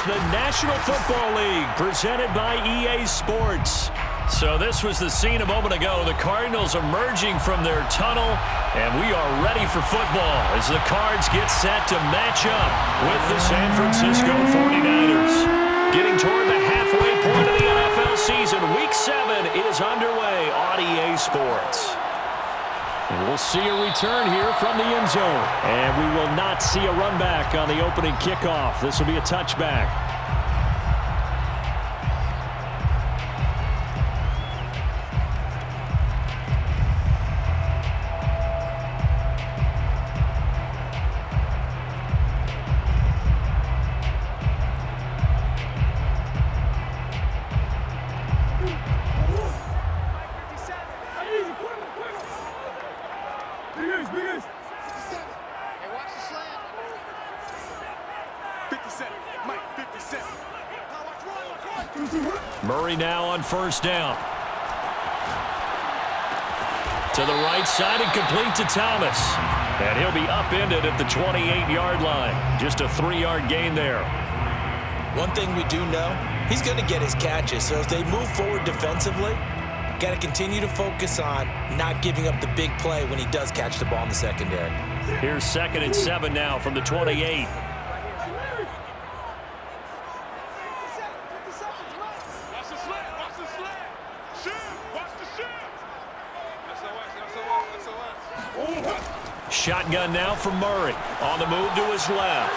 the National Football League, presented by EA Sports. So this was the scene a moment ago. The Cardinals emerging from their tunnel, and we are ready for football as the Cards get set to match up with the San Francisco 49ers. Getting toward the halfway point of the NFL season, Week 7 is underway on EA Sports. And we'll see a return here from the end zone. And we will not see a run back on the opening kickoff. This will be a touchback. Murray now on first down. To the right side and complete to Thomas. And he'll be upended at the 28-yard line. Just a 3-yard gain there. One thing we do know, he's going to get his catches. So if they move forward defensively, got to continue to focus on not giving up the big play when he does catch the ball in the secondary. Here's 2nd and 7 now from the 28. Shotgun now from Murray. On the move to his left.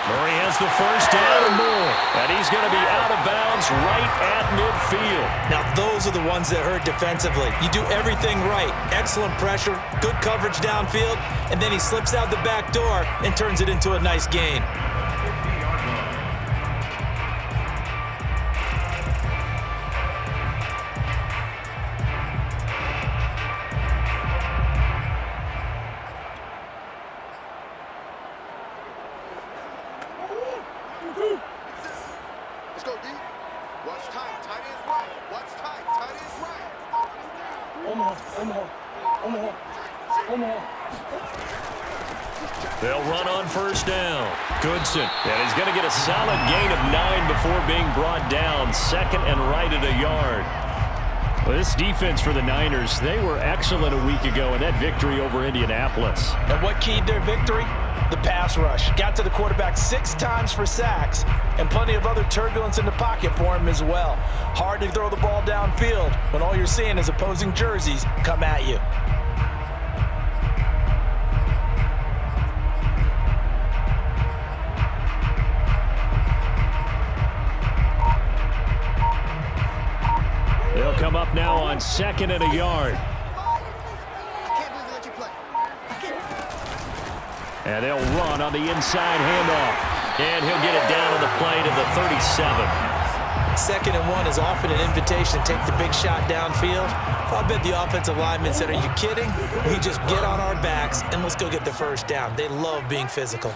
Murray has the first down and more. And he's going to be out of bounds right at midfield. Now, those are the ones that hurt defensively. You do everything right. Excellent pressure, good coverage downfield, and then he slips out the back door and turns it into a nice gain. They'll run on first down. Goodson. And he's going to get a solid gain of 9 before being brought down. 2nd and right at a yard. Well, this defense for the Niners, they were excellent a week ago in that victory over Indianapolis. And what keyed their victory? The pass rush. Got to the quarterback 6 times for sacks, and plenty of other turbulence in the pocket for him as well. Hard to throw the ball downfield when all you're seeing is opposing jerseys come at you. They'll come up now on 2nd and a yard. And they'll run on the inside handoff. And he'll get it down on the play to the 37. 2nd and 1 is often an invitation to take the big shot downfield. I bet the offensive linemen said, are you kidding? We just get on our backs and let's go get the first down. They love being physical.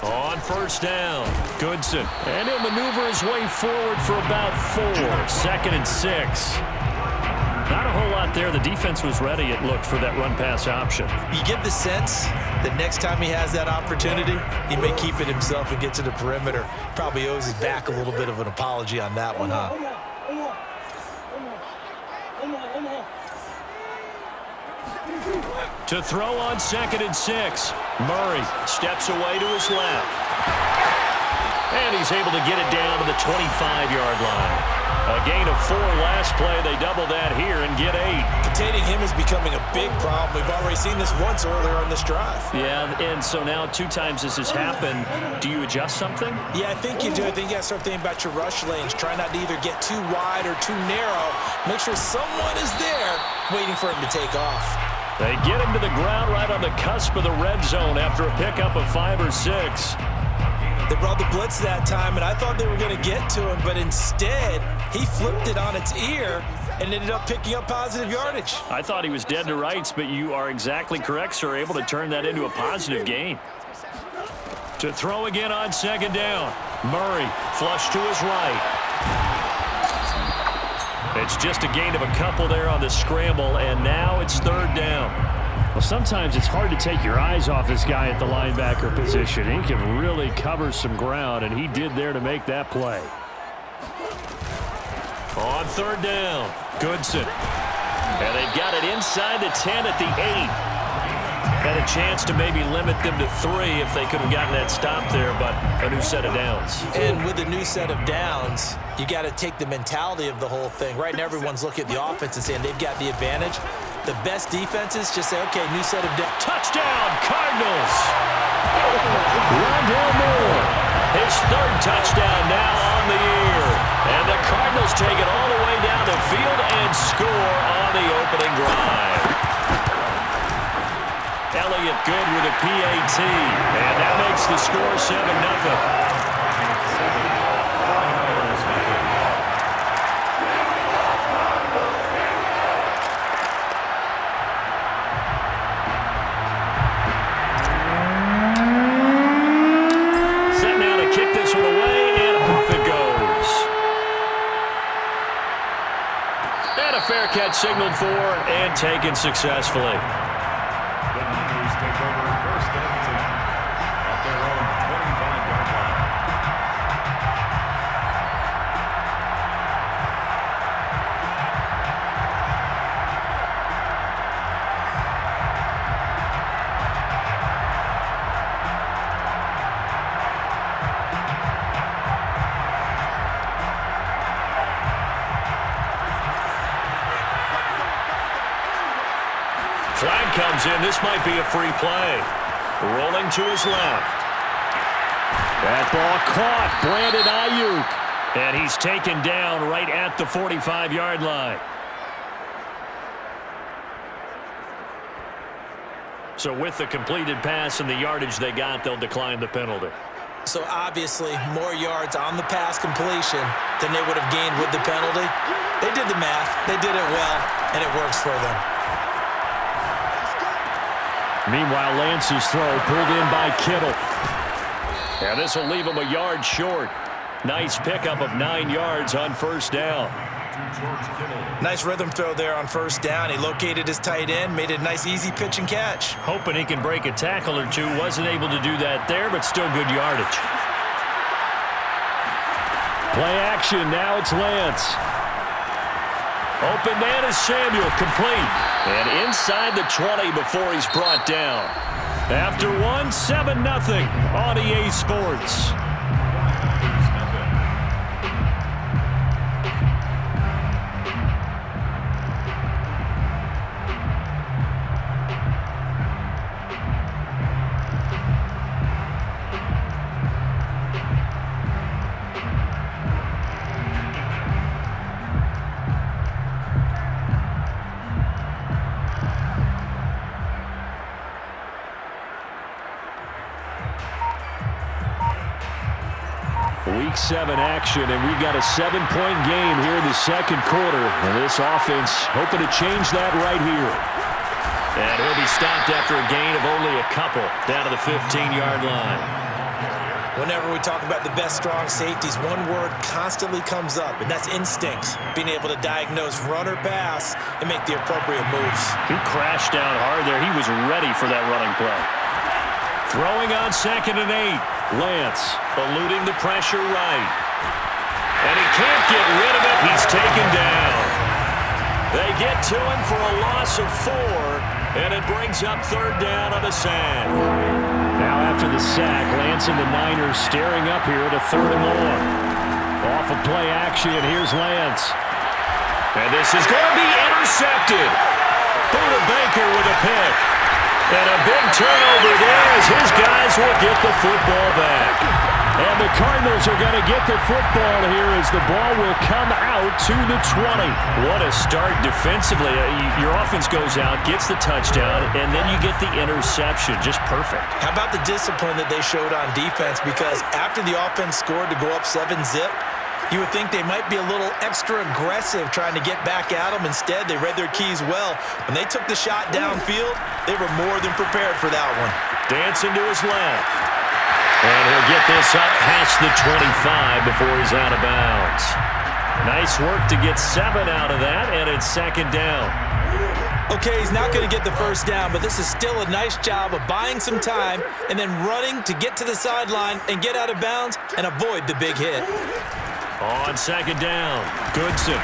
On first down, Goodson. And he'll maneuver his way forward for about 4. 2nd and 6. Not a whole lot there. The defense was ready, it looked, for that run-pass option. You get the sense that next time he has that opportunity, he may keep it himself and get to the perimeter. Probably owes his back a little bit of an apology on that one, huh? To throw on 2nd and 6. Murray steps away to his left. And he's able to get it down to the 25-yard line. A gain of 4 last play. They double that here and get 8. Containing him is becoming a big problem. We've already seen this once earlier on this drive. Yeah, and so now 2 times this has happened. Do you adjust something? Yeah, I think you do. I think you got to start thinking about your rush lanes. Try not to either get too wide or too narrow. Make sure someone is there waiting for him to take off. They get him to the ground right on the cusp of the red zone after a pickup of 5 or 6. They brought the blitz that time, and I thought they were going to get to him, but instead, he flipped it on its ear and ended up picking up positive yardage. I thought he was dead to rights, but you are exactly correct, sir, able to turn that into a positive gain. To throw again on 2nd down. Murray, flush to his right. It's just a gain of a couple there on the scramble, and now it's 3rd down. Well, sometimes it's hard to take your eyes off this guy at the linebacker position. He can really cover some ground, and he did there to make that play. On third down, Goodson. And they've got it inside the 10 at the 8. Had a chance to maybe limit them to 3 if they could have gotten that stop there, but a new set of downs. And with a new set of downs, you got to take the mentality of the whole thing. Right now, everyone's looking at the offense and saying they've got the advantage. The best defenses just say, okay, new set of downs. Touchdown, Cardinals! Rondale Moore, his 3rd touchdown now on the year. And the Cardinals take it all the way down the field and score on the opening drive. Elliott good with a PAT, and that makes the score 7-0. Set now to kick this one away, and off it goes. And a fair catch signaled for and taken successfully. Flag comes in. This might be a free play. Rolling to his left. That ball caught. Brandon Ayuk. And he's taken down right at the 45-yard line. So with the completed pass and the yardage they got, they'll decline the penalty. So obviously more yards on the pass completion than they would have gained with the penalty. They did the math. They did it well, and it works for them. Meanwhile, Lance's throw pulled in by Kittle. And this will leave him a yard short. Nice pickup of 9 yards on first down. Nice rhythm throw there on first down. He located his tight end, made a nice easy pitch and catch. Hoping he can break a tackle or two. Wasn't able to do that there, but still good yardage. Play action. Now it's Lance. Open man is Samuel, complete. And inside the 20 before he's brought down. After 7-0 on EA Sports. Week 7 action, and we've got a 7-point game here in the second quarter. And this offense hoping to change that right here. And he'll be stopped after a gain of only a couple down to the 15-yard line. Whenever we talk about the best strong safeties, one word constantly comes up, and that's instincts. Being able to diagnose run or pass and make the appropriate moves. He crashed down hard there. He was ready for that running play. Throwing on 2nd and 8. Lance eluding the pressure right. And he can't get rid of it. He's taken down. They get to him for a loss of 4, and it brings up 3rd down on the sack. Now after the sack, Lance and the Niners staring up here at a 3rd and long. Off of play action, here's Lance. And this is going to be intercepted. Buda Baker with a pick. And a big turnover there as his guys will get the football back. And the Cardinals are going to get the football here as the ball will come out to the 20. What a start defensively. Your offense goes out, gets the touchdown, and then you get the interception. Just perfect. How about the discipline that they showed on defense? Because after the offense scored to go up 7-zip, you would think they might be a little extra aggressive trying to get back at them. Instead, they read their keys well. When they took the shot downfield, they were more than prepared for that one. Dancing to his left. And he'll get this up past the 25 before he's out of bounds. Nice work to get 7 out of that, and it's 2nd down. Okay, he's not going to get the first down, but this is still a nice job of buying some time and then running to get to the sideline and get out of bounds and avoid the big hit. On second down, Goodson.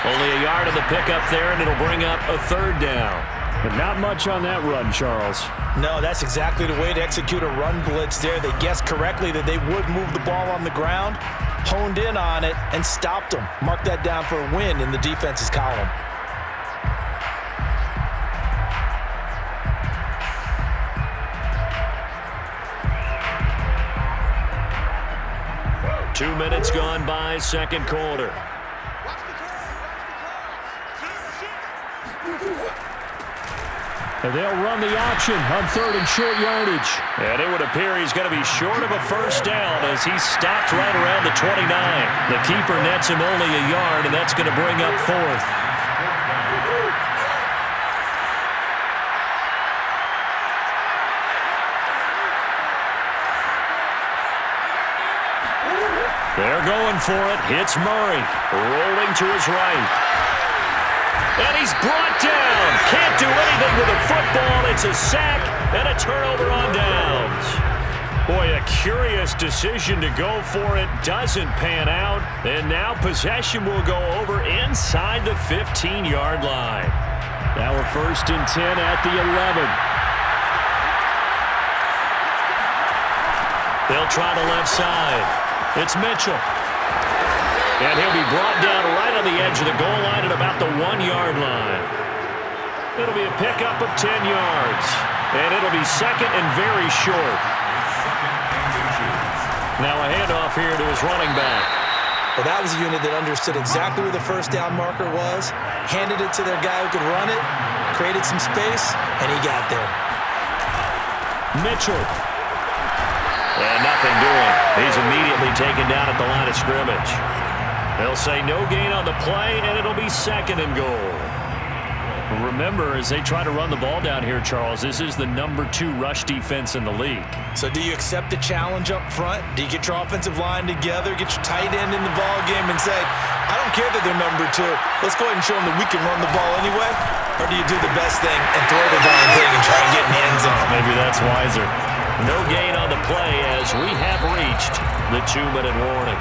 Only a yard of the pickup there, and it'll bring up a third down. And not much on that run, Charles. No, that's exactly the way to execute a run blitz there. They guessed correctly that they would move the ball on the ground, honed in on it, and stopped them. Mark that down for a win in the defense's column. Two minutes gone by, second quarter. And they'll run the option on third and short yardage. And it would appear he's going to be short of a first down as he's stopped right around the 29. The keeper nets him only a yard, and that's going to bring up fourth. They're going for it. Hits Murray. Rolling to his right. And he's brought down. Can't do anything with a football. It's a sack and a turnover on downs. Boy, a curious decision to go for it. Doesn't pan out. And now possession will go over inside the 15-yard line. Now we're first and 10 at the 11. They'll try the left side. It's Mitchell. And he'll be brought down right on the edge of the goal line at about the 1-yard line. It'll be a pickup of 10 yards. And it'll be second and very short. Now a handoff here to his running back. Well, that was a unit that understood exactly where the first down marker was, handed it to their guy who could run it, created some space, and he got there. Mitchell. And nothing doing. He's immediately taken down at the line of scrimmage. They'll say no gain on the play, and it'll be second and goal. Remember, as they try to run the ball down here, Charles, this is the number 2 rush defense in the league. So do you accept the challenge up front? Do you get your offensive line together, get your tight end in the ball game and say, I don't care that they're number 2. Let's go ahead and show them that we can run the ball anyway? Or do you do the best thing and throw the darn thing and try and get in the end zone? Maybe that's wiser. No gain on the play as we have reached the 2-minute warning.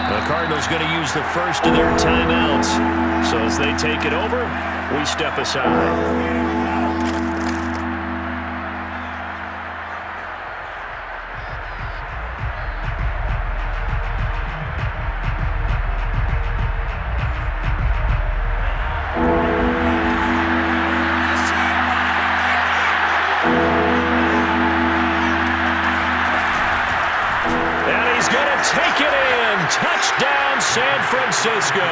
The Cardinals going to use the first of their timeouts. So as they take it over, we step aside. Take it in. Touchdown, San Francisco.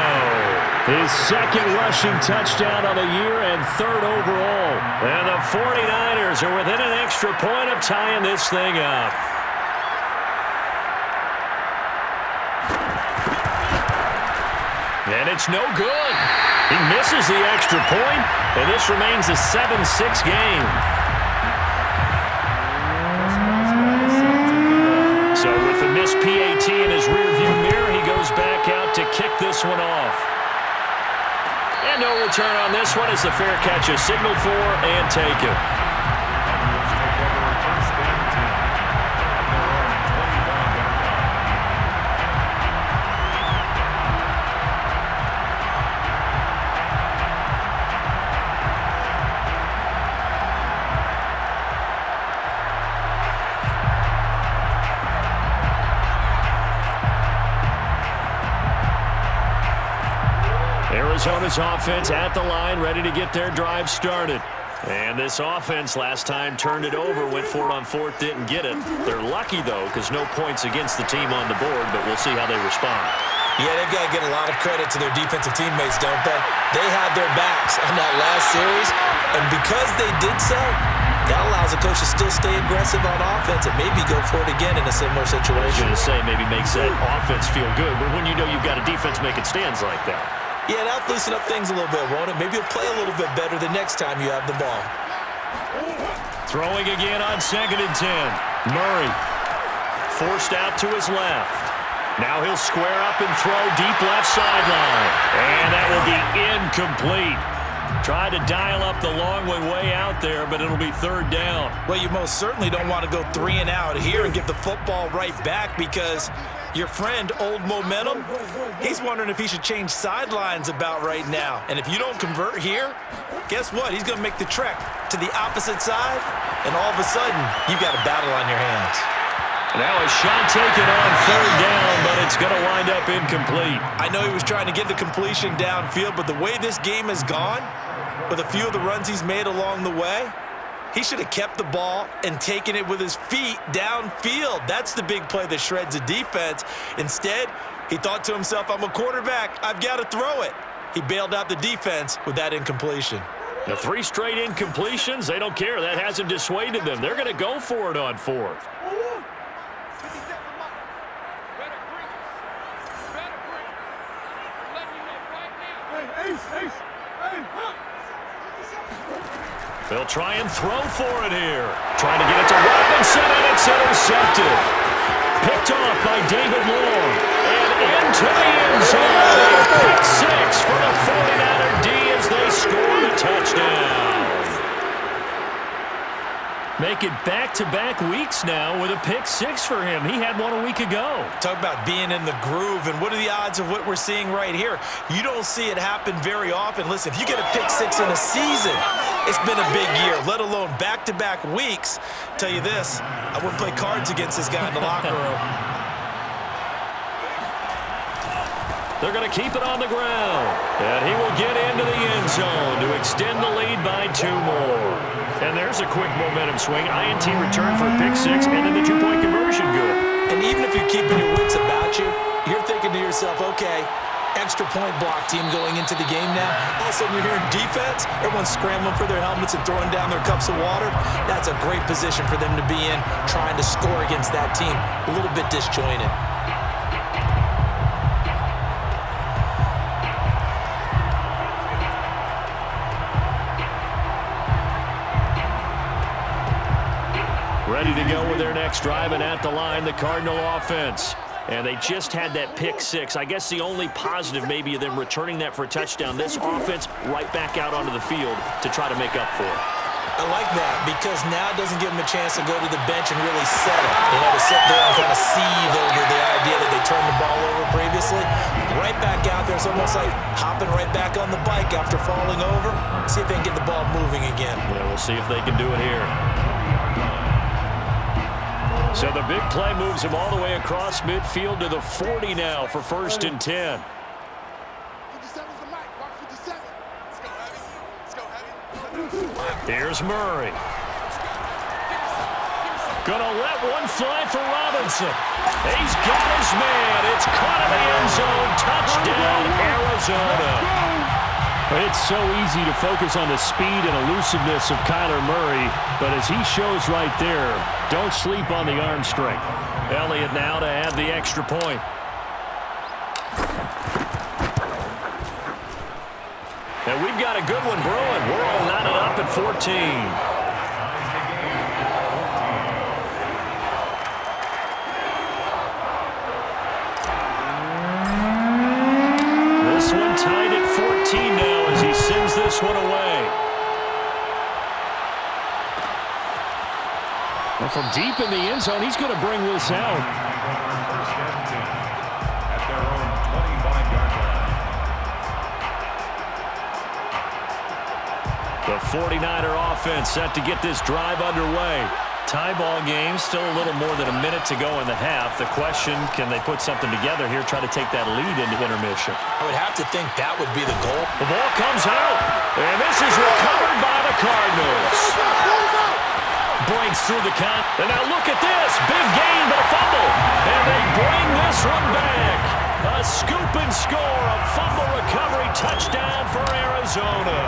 His second rushing touchdown of the year and third overall. And the 49ers are within an extra point of tying this thing up. And it's no good. He misses the extra point, and this remains a 7-6 game. So with the missed PAT in his rearview mirror, he goes back out to kick this one off. And no return on this one as the fair catch is signaled for and taken. Arizona's offense at the line, ready to get their drive started. And this offense last time turned it over, went for it on fourth, didn't get it. They're lucky, though, because no points against the team on the board, but we'll see how they respond. Yeah, they've got to get a lot of credit to their defensive teammates, don't they? They had their backs on that last series, and because they did so, That allows the coach to still stay aggressive on offense and maybe go for it again in a similar situation. I was going to say maybe makes that offense feel good, but when you know you've got a defense making stands like that. Yeah, that'll loosen up things a little bit, won't it? Maybe you'll play a little bit better the next time you have the ball. Throwing again on 2nd and 10. Murray forced out to his left. Now he'll square up and throw deep left sideline. And that will be incomplete. Tried to dial up the long way out there, but it'll be 3rd down. Well, you most certainly don't want to go 3 and out here and give the football right back because your friend, Old Momentum, he's wondering if he should change sidelines about right now. And if you don't convert here, guess what? He's going to make the trek to the opposite side, and all of a sudden, you've got a battle on your hands. Now a shot taken on 3rd down, but it's going to wind up incomplete. I know he was trying to get the completion downfield, but the way this game has gone, with a few of the runs he's made along the way, he should have kept the ball and taken it with his feet downfield. That's the big play that shreds a defense. Instead, he thought to himself, I'm a quarterback. I've got to throw it. He bailed out the defense with that incompletion. The 3 straight incompletions, they don't care. That hasn't dissuaded them. They're going to go for it on 4th. They'll try and throw for it here. Trying to get it to Robinson, and it's intercepted. Picked off by David Long. And into the end zone. Pick 6 for the 49er D as they score the touchdown. Make it back-to-back weeks now with a pick 6 for him. He had one a week ago. Talk about being in the groove, and what are the odds of what we're seeing right here? You don't see it happen very often. Listen, if you get a pick 6 in a season, it's been a big year, let alone back-to-back weeks. Tell you this, I wouldn't play cards against this guy in the locker room. They're going to keep it on the ground. And he will get into the end zone to extend the lead by 2 more. And there's a quick momentum swing. INT return for a pick 6 and then the 2-point conversion good. And even if you're keeping your wits about you, you're thinking to yourself, okay, extra point block team going into the game now. All of a sudden you're hearing defense. Everyone's scrambling for their helmets and throwing down their cups of water. That's a great position for them to be in, trying to score against that team. A little bit disjointed. Ready to go with their next drive, and at the line, the Cardinal offense. And they just had that pick 6. I guess the only positive maybe of them returning that for a touchdown. This offense right back out onto the field to try to make up for it. I like that because now it doesn't give them a chance to go to the bench and really settle. They had to sit there and kind of seethe over the idea that they turned the ball over previously. Right back out there. It's almost like hopping right back on the bike after falling over. See if they can get the ball moving again. Yeah, we'll see if they can do it here. So the big play moves him all the way across midfield to the 40 now for 1st and 10. Here's Murray. Gonna let one fly for Robinson. He's got his man. It's caught in the end zone. Touchdown, Arizona. It's so easy to focus on the speed and elusiveness of Kyler Murray, but as he shows right there, don't sleep on the arm strength. Elliott now to add the extra point. And we've got a good one brewing. We're all knotted up at 14. This one tied at 14 now as he sends this one away. Well, from deep in the end zone, he's going to bring this out. At their own 25-yard line. The 49er offense set to get this drive underway. Tie ball game, still a little more than a minute to go in the half. The question, can they put something together here, try to take that lead into intermission? I would have to think that would be the goal. The ball comes out, and this is recovered by the Cardinals. Breaks through the count, and now look at this. Big gain, but a fumble. And they bring this one back. A scoop and score, a fumble recovery touchdown for Arizona.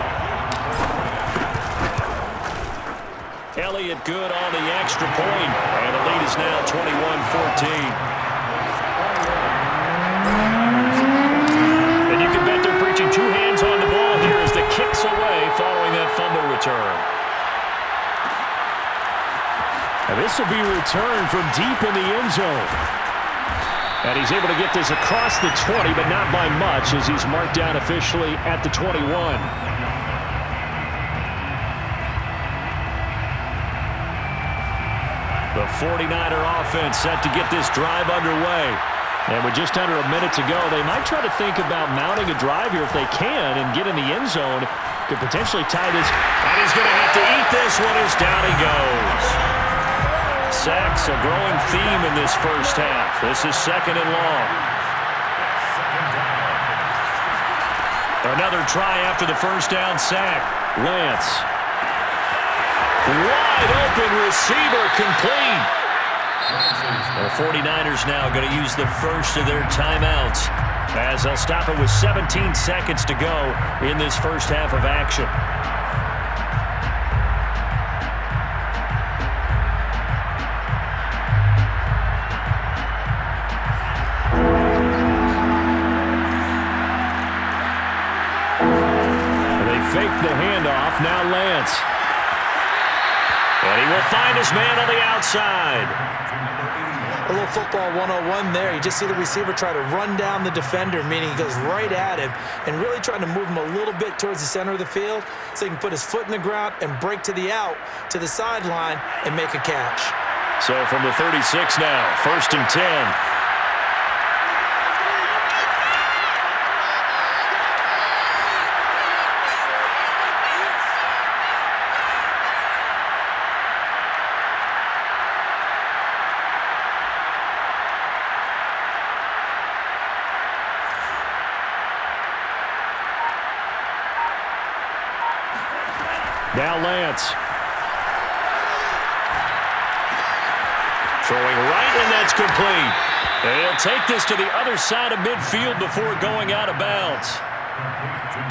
Elliott good on the extra point, and the lead is now 21-14. And you can bet they're preaching two hands on the ball here as the kick's away following that fumble return. And this will be returned from deep in the end zone. And he's able to get this across the 20, but not by much as he's marked down officially at the 21. The 49er offense set to get this drive underway. And with just under a minute to go, they might try to think about mounting a drive here if they can and get in the end zone. Could potentially tie this. And he's going to have to eat this one as down he goes. Sacks, a growing theme in this first half. This is second and long. Another try after the first down sack. Lance. Wide open receiver, complete. The 49ers now going to use the first of their timeouts as they'll stop it with 17 seconds to go in this first half of action. Fake the handoff. Now Lance. And he will find his man on the outside. A little football 101 there. You just see the receiver try to run down the defender, meaning he goes right at him and really trying to move him a little bit towards the center of the field so he can put his foot in the ground and break to the out, to the sideline, and make a catch. So from the 36 now, 1st and 10. Now Lance. Throwing right, and that's complete. They'll take this to the other side of midfield before going out of bounds.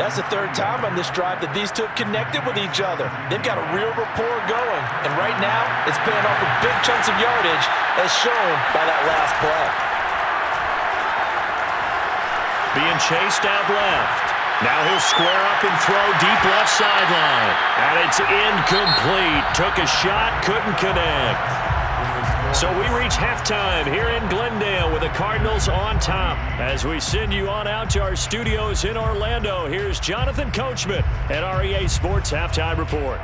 That's the third time on this drive that these two have connected with each other. They've got a real rapport going, and right now it's paying off with big chunks of yardage as shown by that last play. Being chased out left. Now he'll square up and throw deep left sideline. And it's incomplete. Took a shot, couldn't connect. So we reach halftime here in Glendale with the Cardinals on top. As we send you on out to our studios in Orlando, here's Jonathan Coachman at REA Sports Halftime Report.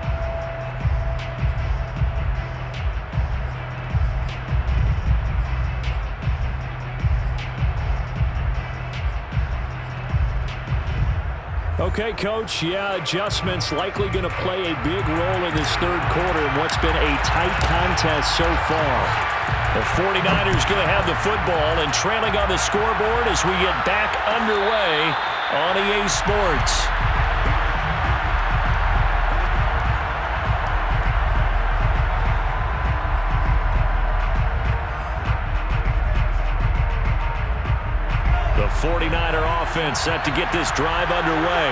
Okay, Coach, adjustments likely going to play a big role in this third quarter in what's been a tight contest so far. The 49ers going to have the football and trailing on the scoreboard as we get back underway on EA Sports. The 49er offense set to get this drive underway.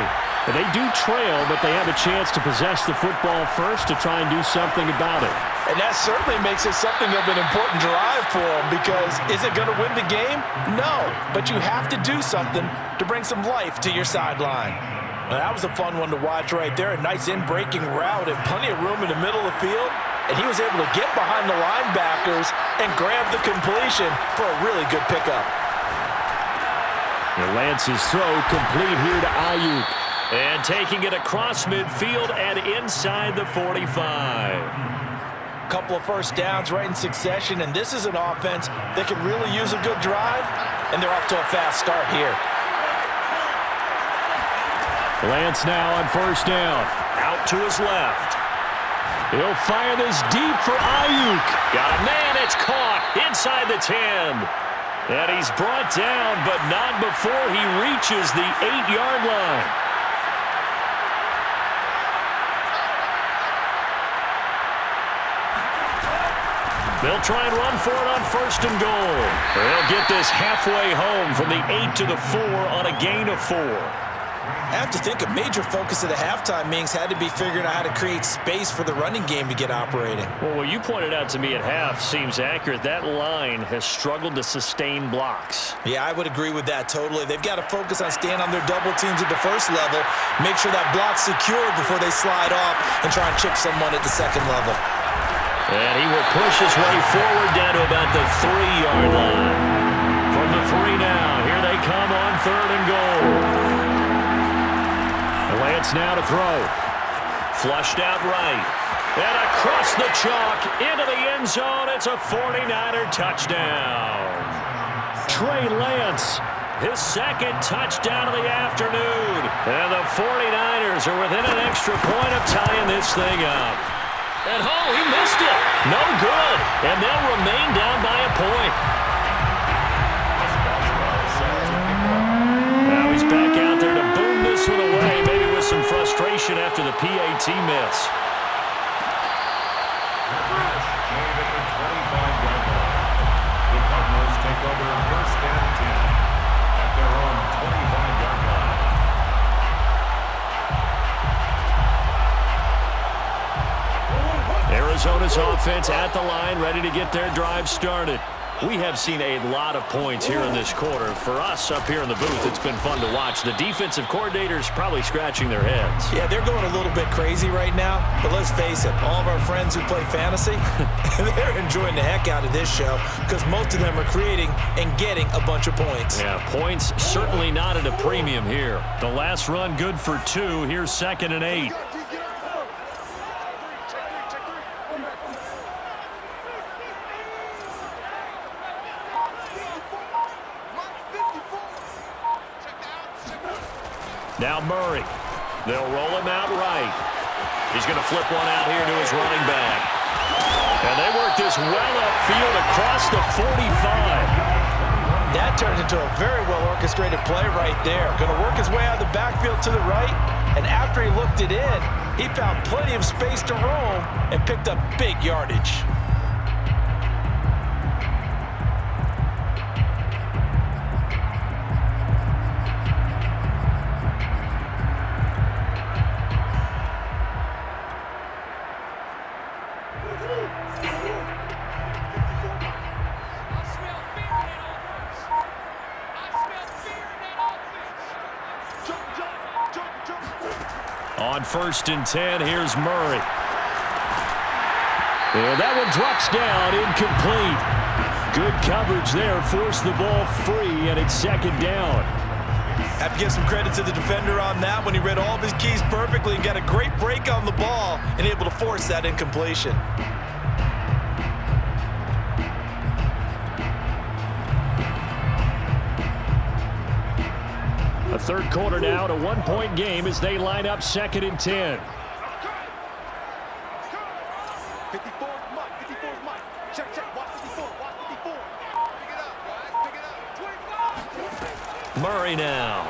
They do trail, but they have a chance to possess the football first to try and do something about it. And that certainly makes it something of an important drive for them because is it going to win the game? No, but you have to do something to bring some life to your sideline. Well, that was a fun one to watch right there. A nice in-breaking route and plenty of room in the middle of the field. And he was able to get behind the linebackers and grab the completion for a really good pickup. Lance's throw complete here to Ayuk. And taking it across midfield and inside the 45. Couple of first downs right in succession, and this is an offense that can really use a good drive, and they're off to a fast start here. Lance now on first down. Out to his left. He'll fire this deep for Ayuk. Got a man, it's caught inside the 10. And he's brought down, but not before he reaches the 8-yard line. They'll try and run for it on first and goal. They'll get this halfway home from the 8 to the 4 on a gain of 4. I have to think a major focus of the halftime meetings had to be figuring out how to create space for the running game to get operating. Well, what you pointed out to me at half seems accurate. That line has struggled to sustain blocks. Yeah, I would agree with that totally. They've got to focus on staying on their double teams at the first level, make sure that block's secured before they slide off and try and chip someone at the second level. And he will push his way forward down to about the 3-yard line. From the 3 now, here they come on 3rd and goal. Lance now to throw. Flushed out right. And across the chalk into the end zone. It's a 49er touchdown. Trey Lance. His second touchdown of the afternoon. And the 49ers are within an extra point of tying this thing up. And he missed it. No good. And they'll remain down by a point. Now he's back out there to boom this one away. Maybe with some frustration after the PAT miss. Arizona's offense at the line, ready to get their drive started. We have seen a lot of points here in this quarter. For us up here in the booth, it's been fun to watch. The defensive coordinators probably scratching their heads. Yeah, they're going a little bit crazy right now, but let's face it, all of our friends who play fantasy, they're enjoying the heck out of this show because most of them are creating and getting a bunch of points. Yeah, points certainly not at a premium here. The last run good for 2. Here's 2nd and 8. Now Murray. They'll roll him out right. He's going to flip one out here to his running back. And they work this well upfield across the 45. That turned into a very well-orchestrated play right there. Going to work his way out of the backfield to the right. And after he looked it in, he found plenty of space to roam and picked up big yardage. On 1st and 10, here's Murray. And that one drops down, incomplete. Good coverage there, forced the ball free, and it's 2nd down. Have to give some credit to the defender on that when he read all of his keys perfectly and got a great break on the ball and able to force that incompletion. A 3rd quarter now, a 1-point game as they line up 2nd and 10. Murray now.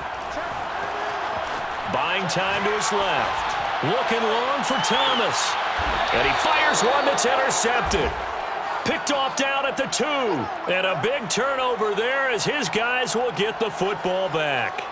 Buying time to his left. Looking long for Thomas. And he fires one that's intercepted. Picked off down at the 2. And a big turnover there as his guys will get the football back.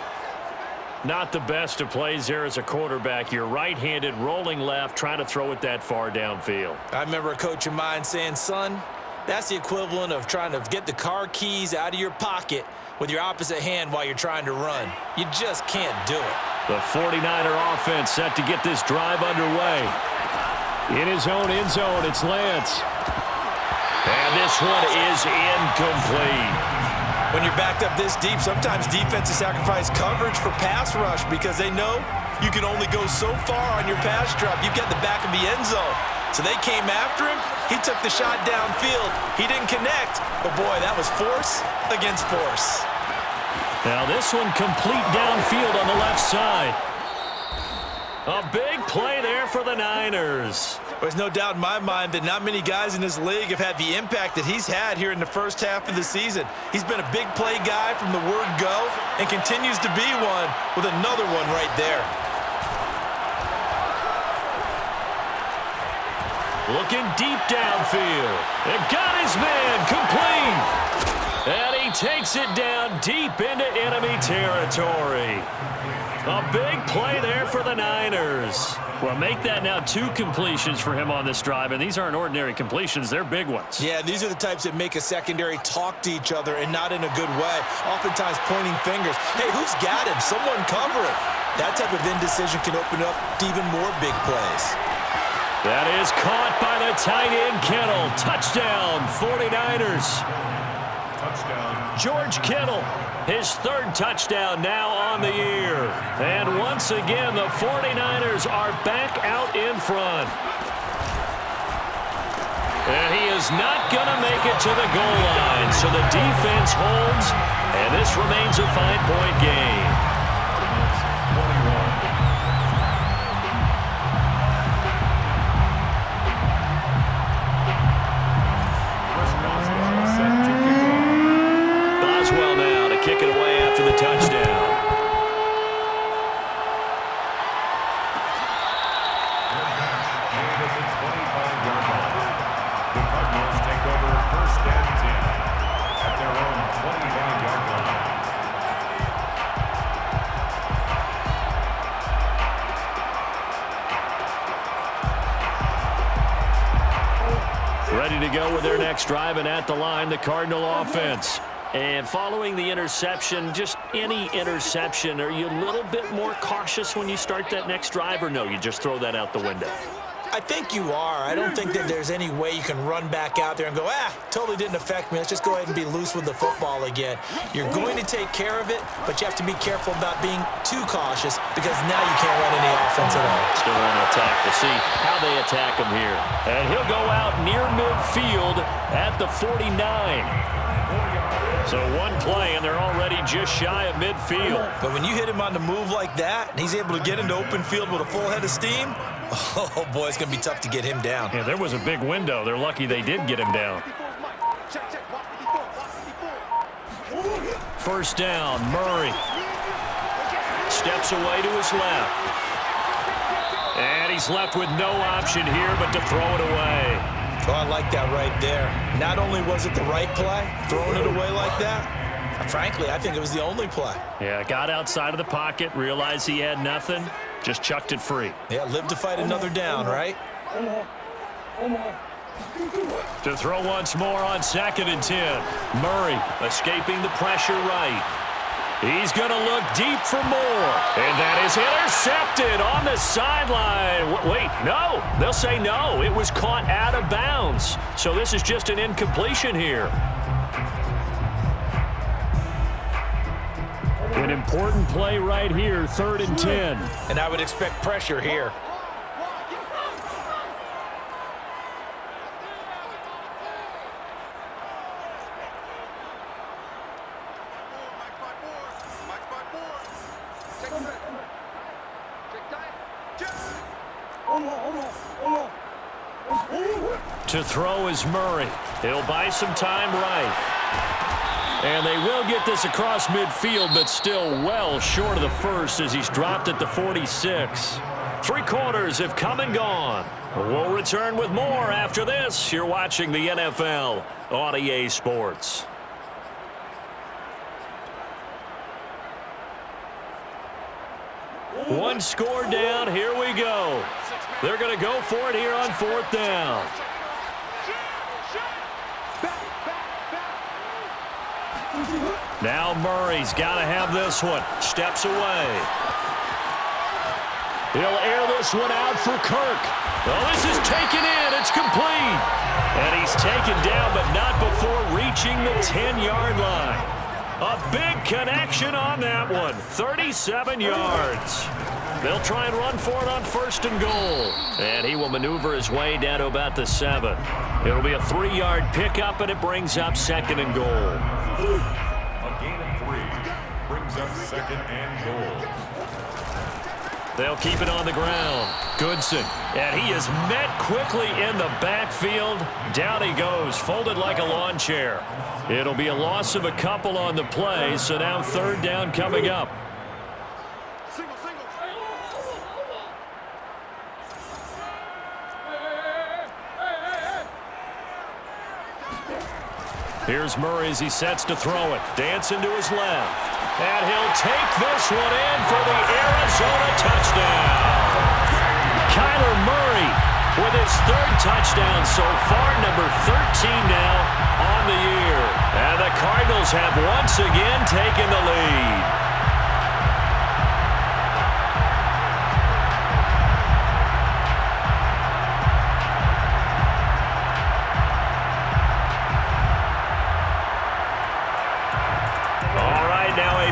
Not the best of plays there as a quarterback. You're right-handed, rolling left, trying to throw it that far downfield. I remember a coach of mine saying, son, that's the equivalent of trying to get the car keys out of your pocket with your opposite hand while you're trying to run. You just can't do it. The 49er offense set to get this drive underway. In his own end zone, it's Lance. And this one is incomplete. When you're backed up this deep, sometimes defenses sacrifice coverage for pass rush because they know you can only go so far on your pass drop. You get the back of the end zone. So they came after him. He took the shot downfield. He didn't connect. But, boy, that was force against force. Now this one complete downfield on the left side. A big play there for the Niners. There's no doubt in my mind that not many guys in this league have had the impact that he's had here in the first half of the season. He's been a big play guy from the word go and continues to be one with another one right there. Looking deep downfield. And got his man complete. And he takes it down deep into enemy territory. A big play there for the Niners. Well, make that now 2 completions for him on this drive, and these aren't ordinary completions. They're big ones. Yeah, these are the types that make a secondary talk to each other and not in a good way, oftentimes pointing fingers. Hey, who's got him? Someone cover it. That type of indecision can open up to even more big plays. That is caught by the tight end, Kittle. Touchdown, 49ers. Touchdown. George Kittle, his 3rd touchdown now on the year. And once again, the 49ers are back out in front. And he is not going to make it to the goal line. So the defense holds, and this remains a 5-point game. 21. Boswell now to kick it away after the touchdown. The Cardinals take over 1st and 10 at their own 25-yard line. Ready to go with their next drive, and at the line, the Cardinal offense. And following the interception, just any interception, are you a little bit more cautious when you start that next drive, or no, you just throw that out the window? I think you are. I don't think that there's any way you can run back out there and go, totally didn't affect me. Let's just go ahead and be loose with the football again. You're going to take care of it, but you have to be careful about being too cautious because now you can't run any offense at all. Still on the attack. We'll see how they attack him here. And he'll go out near midfield at the 49. So one play, and they're already just shy of midfield. But when you hit him on the move like that, and he's able to get into open field with a full head of steam, oh, boy, it's going to be tough to get him down. Yeah, there was a big window. They're lucky they did get him down. 1st down, Murray. Steps away to his left. And he's left with no option here but to throw it away. Oh, I like that right there. Not only was it the right play, throwing it away like that, frankly, I think it was the only play. Yeah, got outside of the pocket, realized he had nothing, just chucked it free. Yeah, live to fight another down, right? To throw once more on 2nd and 10. Murray escaping the pressure right. He's going to look deep for more. And that is intercepted on the sideline. Wait, no. They'll say no. It was caught out of bounds. So this is just an incompletion here. An important play right here, 3rd and 10. And I would expect pressure here. To throw is Murray. He'll buy some time right. And they will get this across midfield, but still well short of the first as he's dropped at the 46. 3 quarters have come and gone. We'll return with more after this. You're watching the NFL on EA Sports. One score down. Here we go. They're going to go for it here on 4th down. Now Murray's got to have this one. Steps away. He'll air this one out for Kirk. Oh, this is taken in. It's complete. And he's taken down, but not before reaching the 10-yard line. A big connection on that one. 37 yards. They'll try and run for it on 1st and goal. And he will maneuver his way down to about the 7. It'll be a 3-yard pickup, and it brings up 2nd and goal. A gain of 3 brings up 2nd and goal. They'll keep it on the ground. Goodson. And he is met quickly in the backfield. Down he goes, folded like a lawn chair. It'll be a loss of a couple on the play, so now 3rd down coming up. Here's Murray as he sets to throw it. Dancing to his left. And he'll take this one in for the Arizona touchdown. Kyler Murray with his third touchdown so far, number 13 now on the year. And the Cardinals have once again taken the lead.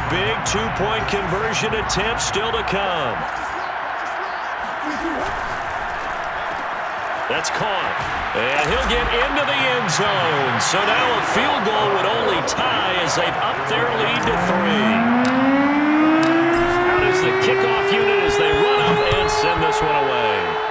Big two-point conversion attempt still to come. That's caught. And he'll get into the end zone. So now a field goal would only tie as they've upped their lead to 3. Out is the kickoff unit as they run up and send this one away.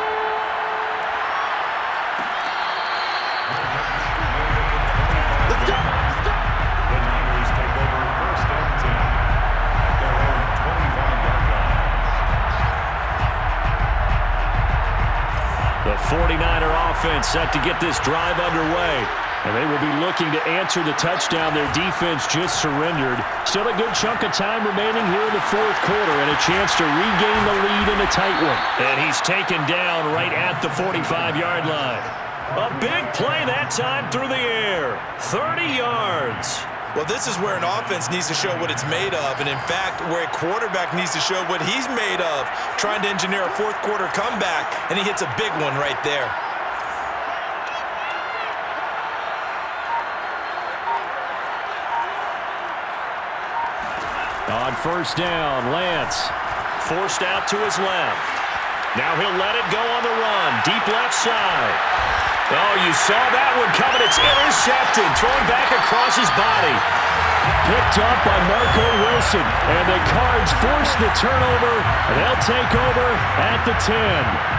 The 49er offense set to get this drive underway. And they will be looking to answer the touchdown their defense just surrendered. Still a good chunk of time remaining here in the fourth quarter and a chance to regain the lead in a tight one. And he's taken down right at the 45-yard line. A big play that time through the air. 30 yards. Well, this is where an offense needs to show what it's made of, and in fact, where a quarterback needs to show what he's made of, trying to engineer a fourth quarter comeback, and he hits a big one right there. On first down, Lance forced out to his left. Now he'll let it go on the run, deep left side. Oh, you saw that one coming. It's intercepted. Thrown back across his body. Picked up by Marco Wilson. And the Cards force the turnover. And they'll take over at the 10.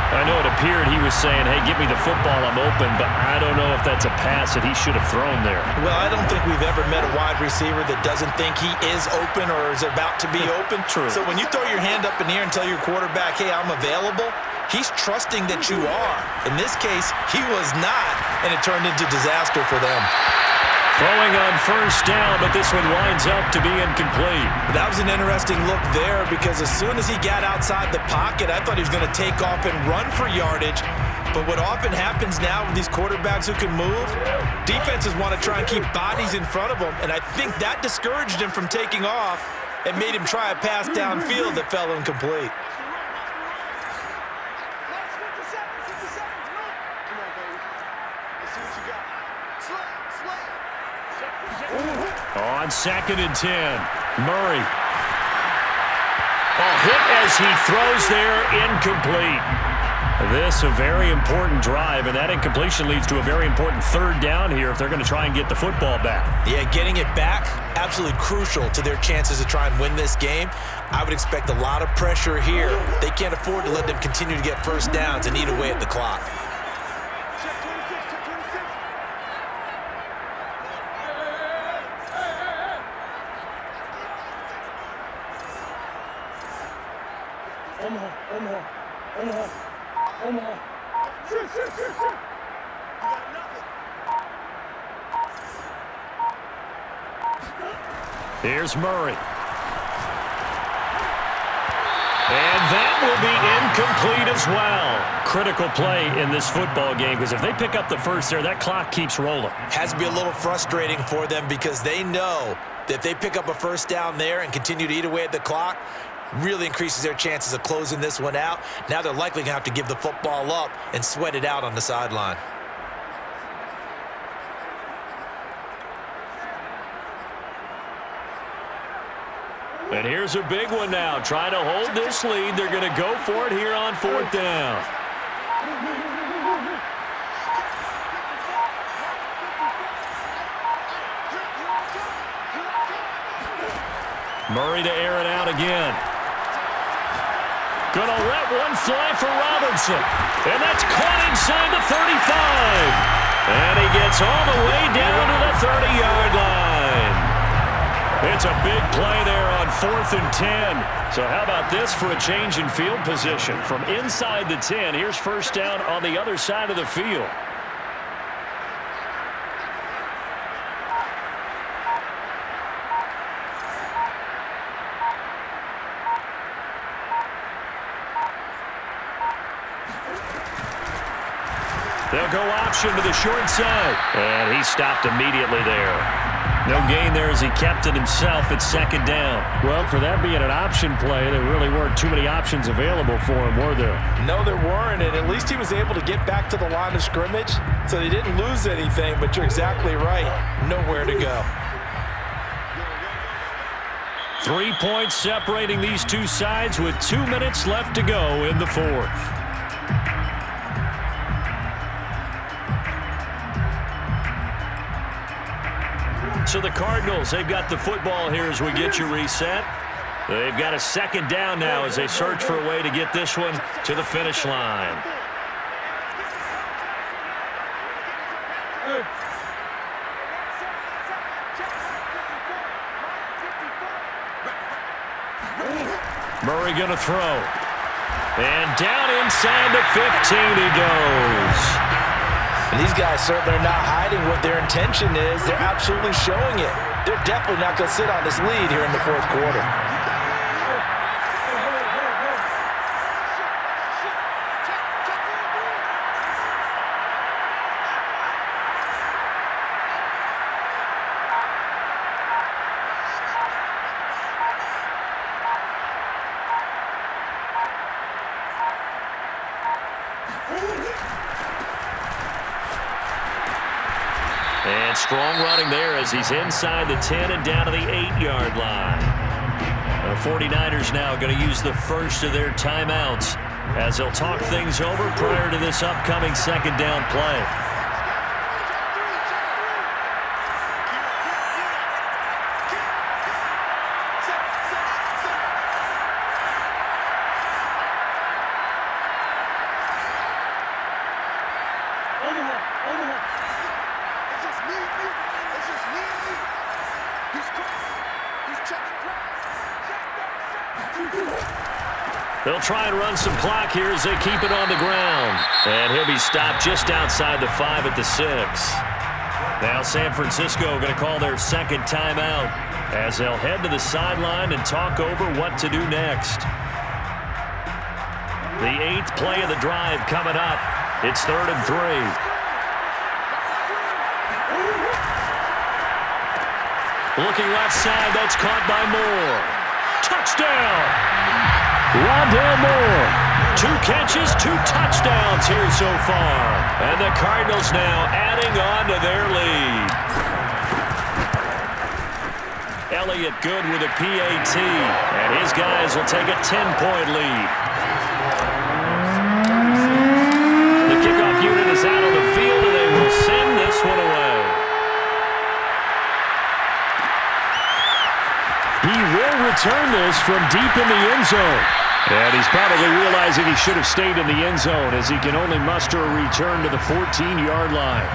I know it appeared he was saying, hey, give me the football, I'm open. But I don't know if that's a pass that he should have thrown there. Well, I don't think we've ever met a wide receiver that doesn't think he is open or is about to be open. True. So when you throw your hand up in the air and tell your quarterback, hey, I'm available, he's trusting that you are. In this case, he was not, and it turned into disaster for them. Throwing on first down, but this one winds up to be incomplete. That was an interesting look there because as soon as he got outside the pocket, I thought he was going to take off and run for yardage. But what often happens now with these quarterbacks who can move, defenses want to try and keep bodies in front of them, and I think that discouraged him from taking off and made him try a pass downfield that fell incomplete. On 2nd and 10, Murray. A hit as he throws there, incomplete. This a very important drive, and that incompletion leads to a very important third down here if they're going to try and get the football back. Yeah, getting it back, absolutely crucial to their chances to try and win this game. I would expect a lot of pressure here. They can't afford to let them continue to get first downs and eat away at the clock. Here's Murray. And that will be incomplete as well. Critical play in this football game because if they pick up the first there, that clock keeps rolling. Has to be a little frustrating for them because they know that if they pick up a first down there and continue to eat away at the clock, really increases their chances of closing this one out. Now they're likely going to have to give the football up and sweat it out on the sideline. And here's a big one now. Trying to hold this lead. They're going to go for it here on fourth down. Murray to air it out again. Gonna let one fly for Robinson. And that's caught inside the 35. And he gets all the way down to the 30-yard line. It's a big play there on 4th and 10. So how about this for a change in field position? From inside the 10, here's first down on the other side of the field. option to the short side. And he stopped immediately there. No gain there as he kept it himself at second down. Well, for that being an option play, there really weren't too many options available for him, were there? No, there weren't, and at least he was able to get back to the line of scrimmage, so they didn't lose anything, but you're exactly right. Nowhere to go. 3 points separating these two sides with 2 minutes left to go in the fourth. So the Cardinals, they've got the football here as we get you reset. They've got a second down now as they search for a way to get this one to the finish line. Murray going to throw. And down inside the 15 he goes. And these guys certainly are not hiding what their intention is. They're absolutely showing it. They're definitely not going to sit on this lead here in the fourth quarter. And strong running there as he's inside the 10 and down to the 8-yard line. The 49ers now going to use the first of their timeouts as they'll talk things over prior to this upcoming second down play. They'll try and run some clock here as they keep it on the ground. And he'll be stopped just outside the 5 at the 6. Now San Francisco going to call their second timeout as they'll head to the sideline and talk over what to do next. The 8th play of the drive coming up. It's 3rd and 3. Looking left side, that's caught by Moore. Touchdown! Rondale Moore. 2 catches, 2 touchdowns here so far. And the Cardinals now adding on to their lead. Elliott good with a PAT. And his guys will take a 10-point lead. The kickoff unit is out on the field, and they will send this one away. He will return this from deep in the end zone. And he's probably realizing he should have stayed in the end zone as he can only muster a return to the 14-yard line.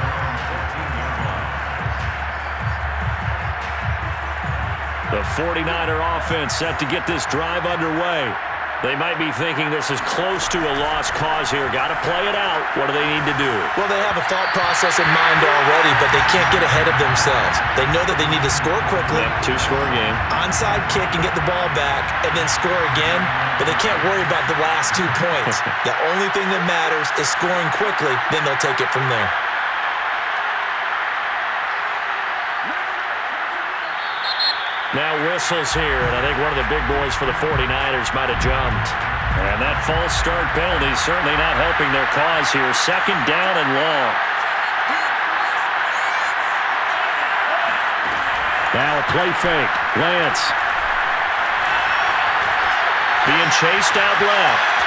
The 49er offense set to get this drive underway. They might be thinking this is close to a lost cause here. Got to play it out. What do they need to do? Well, they have a thought process in mind already, but they can't get ahead of themselves. They know that they need to score quickly. Yep, 2-score game. Onside kick and get the ball back, and then score again. But they can't worry about the last 2 points. The only thing that matters is scoring quickly. Then they'll take it from there. Now whistles here, and I think one of the big boys for the 49ers might have jumped. And that false start penalty certainly not helping their cause here. Second down and long. Now a play fake. Lance. Being chased out left.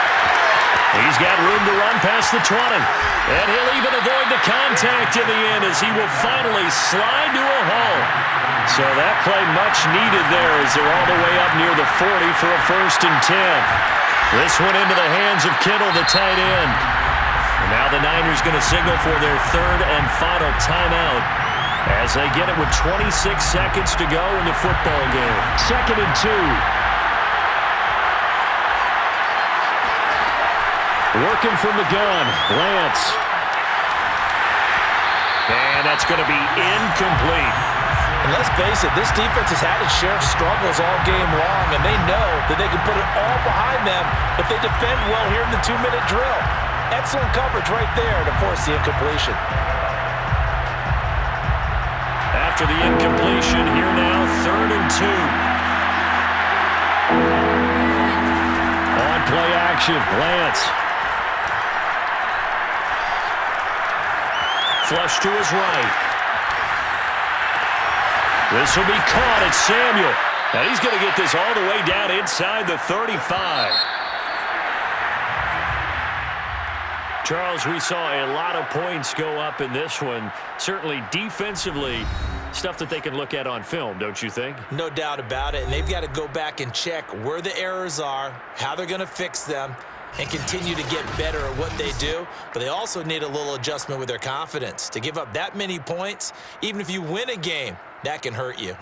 He's got room to run past the 20. And he'll even avoid the contact in the end as he will finally slide to a hole. So that play much needed there as they're all the way up near the 40 for a 1st and 10. This one into the hands of Kittle, the tight end. And now the Niners going to signal for their 3rd and final timeout as they get it with 26 seconds to go in the football game. 2nd and 2. Working from the gun, Lance. And that's going to be incomplete. And let's face it, this defense has had its share of struggles all game long, and they know that they can put it all behind them if they defend well here in the 2-minute drill. Excellent coverage right there to force the incompletion. After the incompletion, here now, 3rd and 2. On play action, Lance. Flush to his right. This will be caught at Samuel. And he's going to get this all the way down inside the 35. Charles, we saw a lot of points go up in this one. Certainly defensively, stuff that they can look at on film, don't you think? No doubt about it. And they've got to go back and check where the errors are, how they're going to fix them, and continue to get better at what they do. But they also need a little adjustment with their confidence. To give up that many points, even if you win a game, that can hurt you.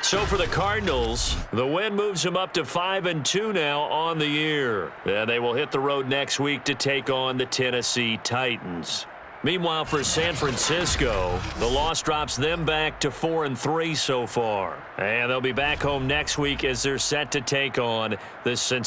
So for the Cardinals, the win moves them up to 5-2 now on the year. And they will hit the road next week to take on the Tennessee Titans. Meanwhile, for San Francisco, the loss drops them back to 4-3 so far. And they'll be back home next week as they're set to take on the Cincinnati.